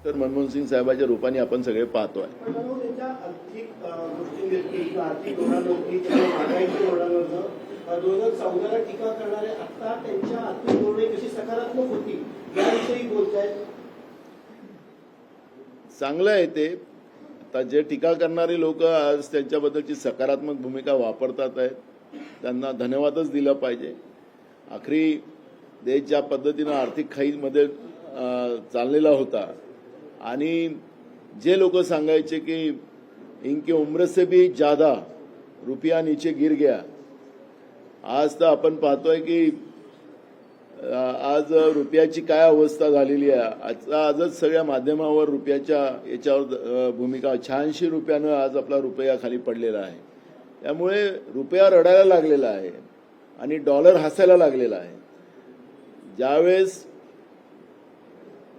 तर मनमोहन सिंग साहेबाच्या रूपाने आपण सगळे पाहतोय. पण म्हणून त्याच्या आर्थिक गोष्टींवरती किंवा आर्थिक धोरणांवरती किंवा महागाईच्या धोरणांवरनं 2014ला टीका करणारे आता त्यांच्या आर्थिक धोरणे कशी सकारात्मक होती याविषयी बोलतायत. चांगलं आहे ते. आता जे टीका करणारे लोक आज त्यांच्याबद्दलची सकारात्मक भूमिका वापरतात आहेत, त्यांना धन्यवादच दिला पाहिजे. आखरी देश ज्या पद्धतीनं आर्थिक खाईमध्ये चाललेला होता आणि जे लोक सांगायचे की इनकी उम्र से भी ज्यादा रुपया नीचे गिर गया, आज तर आपण पाहतोय की आज रुपयाची काय अवस्था झालेली आहे. आजच सगळ्या माध्यमावर रुपयाच्या याच्यावर भूमिका 86 रुपयानं आज आपला रुपया खाली पडलेला आहे. त्यामुळे रुपया रडायला लागलेला आहे आणि डॉलर हसायला लागलेला आहे. ज्यावेळेस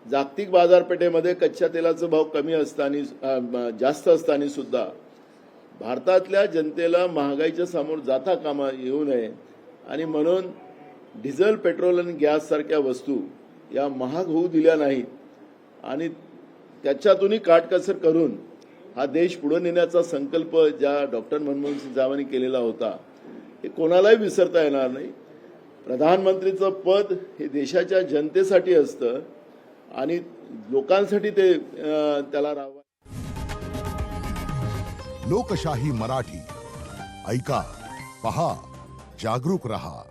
जागतिक बाजारपेठेमध्ये कच्च्या तेलाचा भाव कमी असताना जास्त असताना सुद्धा भारतातल्या जनतेला महागाईच्या समोर जाता कामा येऊ नये आणि म्हणून डिझेल, पेट्रोल आणि गॅस सारख्या वस्तू या महाग होऊ दिल्या नाहीत आणि त्याच्यातूनही काटकसर करून हा देश पुढे नेण्याचा संकल्प ज्या डॉक्टर मनमोहन सिंग साहेबांनी केलेला होता हे कोणालाही विसरता येणार नाही. प्रधानमंत्रीचं पद हे देशाच्या जनतेसाठी असतं आणि लोकांसाठी ते त्याला राहावं. लोकशाही मराठी ऐका, पहा, जागरूक रहा.